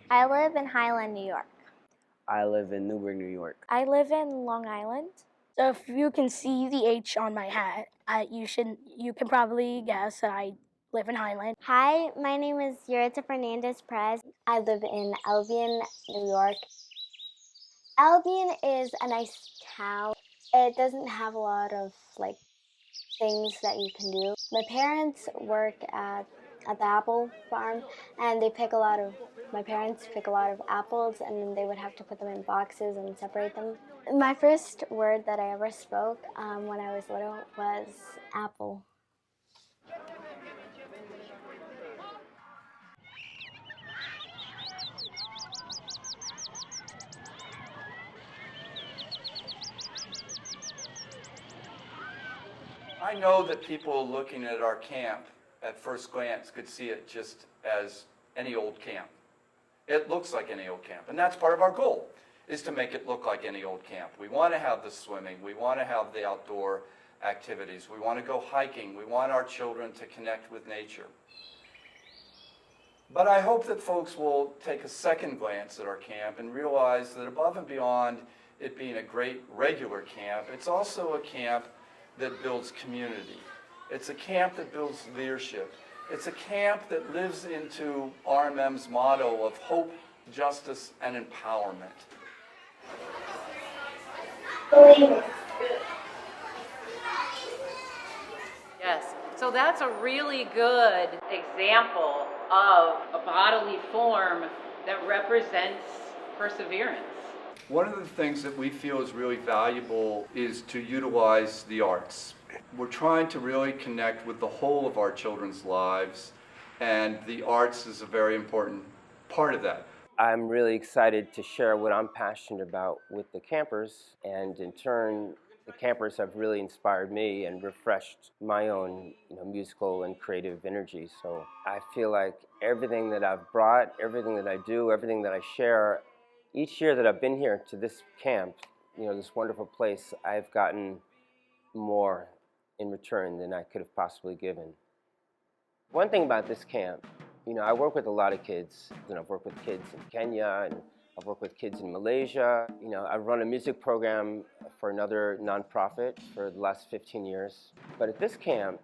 I live in Highland, New York. I live in Newburgh, New York. I live in Long Island. So if you can see the H on my hat, you can probably guess that I live in Highland. Hi, my name is Yurita Fernandez Perez. I live in Albion, New York. Albion is a nice town. It doesn't have a lot of things that you can do. My parents work at the apple farm, and my parents pick a lot of apples, and then they would have to put them in boxes and separate them. My first word that I ever spoke when I was little was apple. I know that people looking at our camp at first glance could see it just as any old camp. It looks like any old camp, and that's part of our goal, is to make it look like any old camp. We want to have the swimming, we want to have the outdoor activities, we want to go hiking, we want our children to connect with nature. But I hope that folks will take a second glance at our camp and realize that above and beyond it being a great regular camp, it's also a camp that builds community. It's a camp that builds leadership. It's a camp that lives into RMM's motto of hope, justice, and empowerment. Yes, so that's a really good example of a bodily form that represents perseverance. One of the things that we feel is really valuable is to utilize the arts. We're trying to really connect with the whole of our children's lives, and the arts is a very important part of that. I'm really excited to share what I'm passionate about with the campers, and in turn, the campers have really inspired me and refreshed my own musical and creative energy. So I feel like everything that I've brought, everything that I do, everything that I share, each year that I've been here to this camp, this wonderful place, I've gotten more in return than I could have possibly given. One thing about this camp, I work with a lot of kids. I've worked with kids in Kenya, and I've worked with kids in Malaysia. I run a music program for another nonprofit for the last 15 years. But at this camp,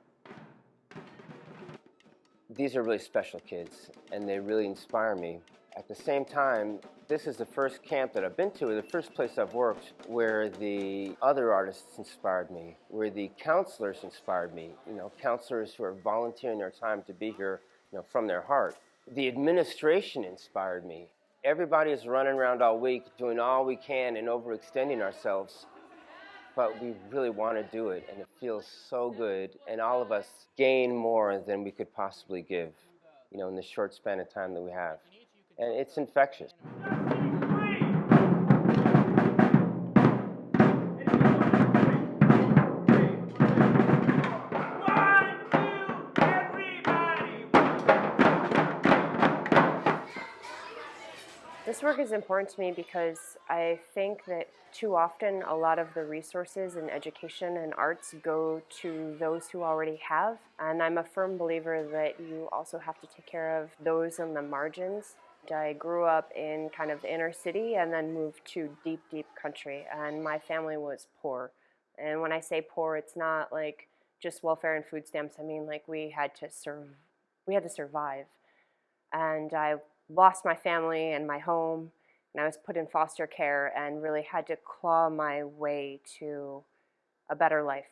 these are really special kids, and they really inspire me. At the same time, this is the first camp that I've been to, the first place I've worked where the other artists inspired me, where the counselors inspired me, counselors who are volunteering their time to be here, from their heart. The administration inspired me. Everybody is running around all week doing all we can and overextending ourselves, but we really want to do it, and it feels so good, and all of us gain more than we could possibly give, in the short span of time that we have. And it's infectious. This work is important to me because I think that too often a lot of the resources in education and arts go to those who already have, and I'm a firm believer that you also have to take care of those in the margins. I grew up in kind of the inner city and then moved to deep, deep country, and my family was poor. And when I say poor, it's not like just welfare and food stamps. I mean, like we had to survive. And I lost my family and my home, and I was put in foster care and really had to claw my way to a better life.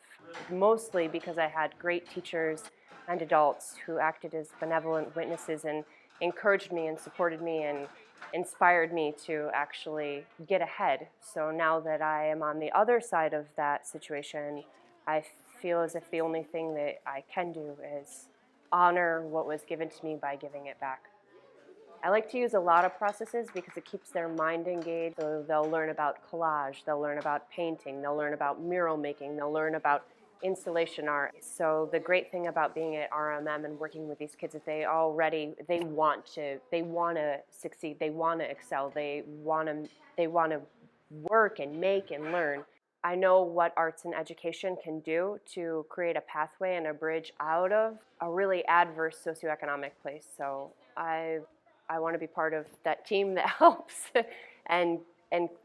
Mostly because I had great teachers and adults who acted as benevolent witnesses and encouraged me and supported me and inspired me to actually get ahead. So now that I am on the other side of that situation, I feel as if the only thing that I can do is honor what was given to me by giving it back. I like to use a lot of processes because it keeps their mind engaged. So they'll learn about collage, they'll learn about painting, they'll learn about mural making, they'll learn about installation art. So the great thing about being at RMM and working with these kids is they want to succeed, they want to excel, they want to work and make and learn. I know what arts and education can do to create a pathway and a bridge out of a really adverse socioeconomic place. So I I want to be part of that team that helps and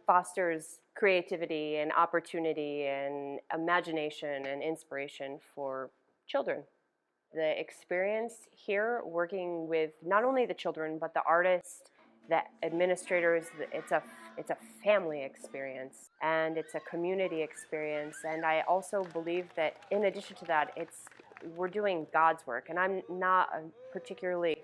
fosters creativity and opportunity and imagination and inspiration for children. The experience here working with not only the children but the artists, the administrators, it's a family experience and it's a community experience. And I also believe that in addition to that, we're doing God's work. And I'm not a particularly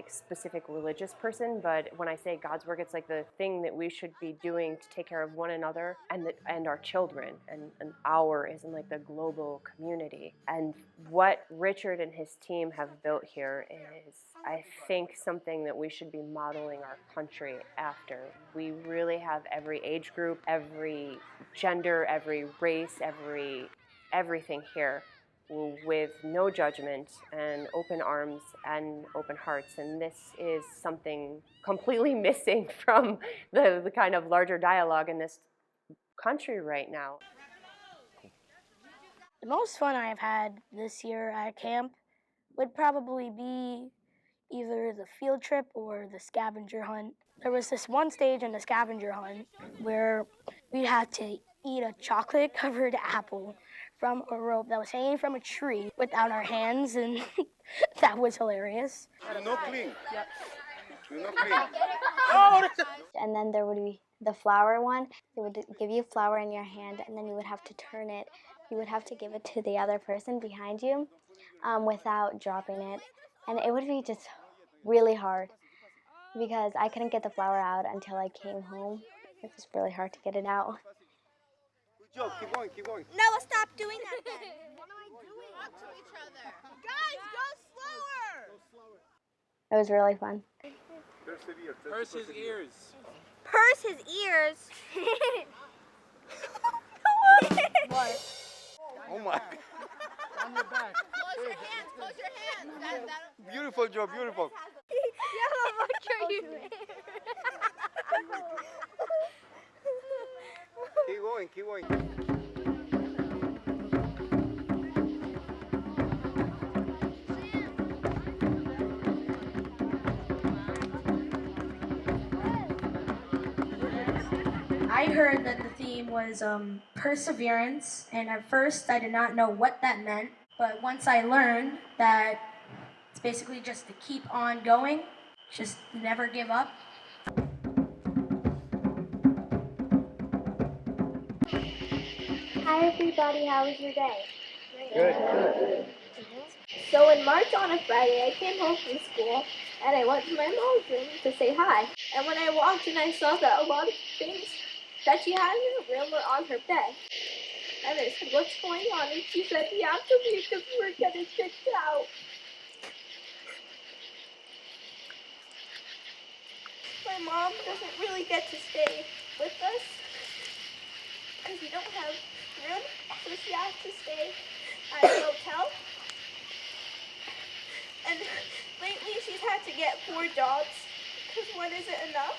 specific religious person, but when I say God's work, it's like the thing that we should be doing to take care of one another and our children, and our is in the global community. And what Richard and his team have built here is, I think, something that we should be modeling our country after. We really have every age group, every gender, every race, everything here, with no judgment and open arms and open hearts. And this is something completely missing from the kind of larger dialogue in this country right now. The most fun I've had this year at camp would probably be either the field trip or the scavenger hunt. There was this one stage in the scavenger hunt where we had to eat a chocolate-covered apple from a rope that was hanging from a tree without our hands, and that was hilarious. You're not clean. Yep. You're not clean. And then there would be the flower one. They would give you flour in your hand, and then you would have to turn it. You would have to give it to the other person behind you without dropping it. And it would be just really hard because I couldn't get the flour out until I came home. It was really hard to get it out. Good job. Keep going. Keep going. Noah, stop doing that then. What am I doing? Talk to each other. Guys, go slower. It was really fun. Purse his ears. Purse his ears. What? Oh my. On your back. Close your hands. Close your hands. Beautiful job. Beautiful. Yeah, what are you doing? Keep going. Keep going. I heard that the theme was perseverance, and at first I did not know what that meant, but once I learned that it's basically just to keep on going, just never give up. Hi everybody, how was your day? Good. So in March on a Friday, I came home from school and I went to my mom's room to say hi. And when I walked in, I saw that a lot of things that she had in her room were on her bed. And I said, "What's going on?" And she said, "You have to leave because we're getting kicked out." My mom doesn't really get to stay with us because we don't have room, so she has to stay at a hotel. And lately she's had to get 4 jobs because one isn't enough.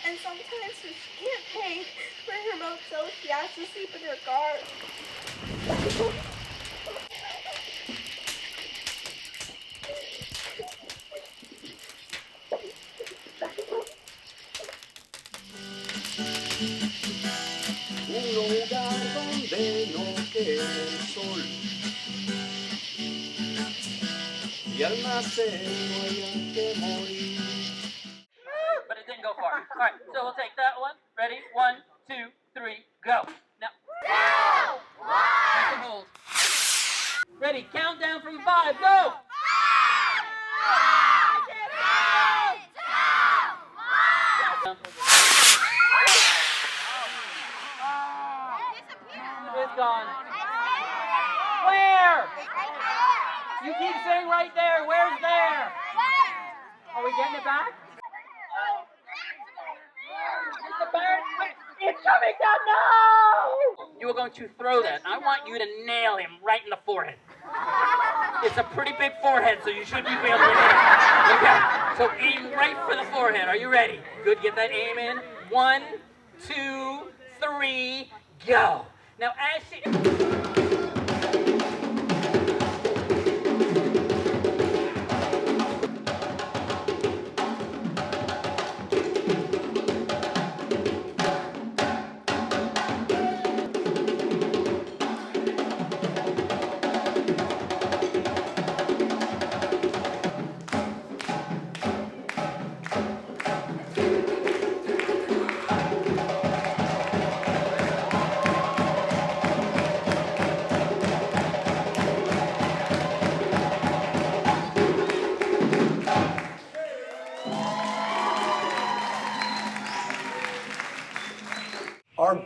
And sometimes when she can't pay for her motel, she has to sleep in her car. Un lugar donde no quede el sol y al nacer no haya que morir. But it didn't go far. All right, so we'll take that one. Ready? 1, 2, 3, go. Now. No! Nice and hold. Ready? Countdown from 5. Go! It's gone. Where? You keep saying right there. Where's there? Are we getting it back? It's coming down now! You are going to throw that. I want you to nail him right in the forehead. It's a pretty big forehead, so you should be able to hit it. Okay, so aim right for the forehead. Are you ready? Good, get that aim in. 1, 2, 3, go. Now as she...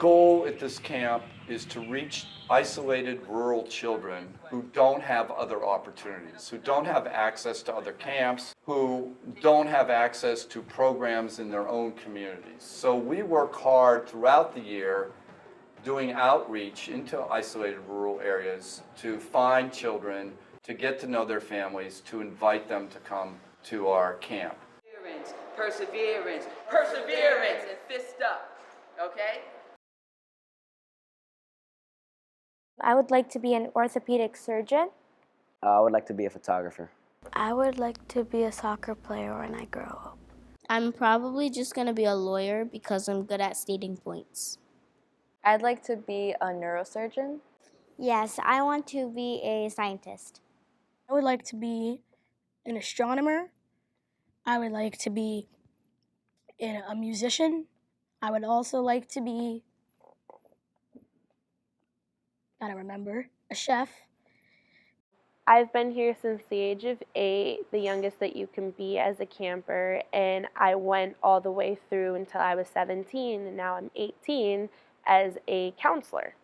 goal at this camp is to reach isolated rural children who don't have other opportunities, who don't have access to other camps, who don't have access to programs in their own communities. So we work hard throughout the year doing outreach into isolated rural areas to find children, to get to know their families, to invite them to come to our camp. Perseverance, perseverance, and fist up, okay? I would like to be an orthopedic surgeon. I would like to be a photographer. I would like to be a soccer player when I grow up. I'm probably just going to be a lawyer because I'm good at stating points. I'd like to be a neurosurgeon. Yes, I want to be a scientist. I would like to be an astronomer. I would like to be a musician. I would also like to be, gotta remember, a chef. I've been here since the age of 8, the youngest that you can be as a camper, and I went all the way through until I was 17, and now I'm 18 as a counselor.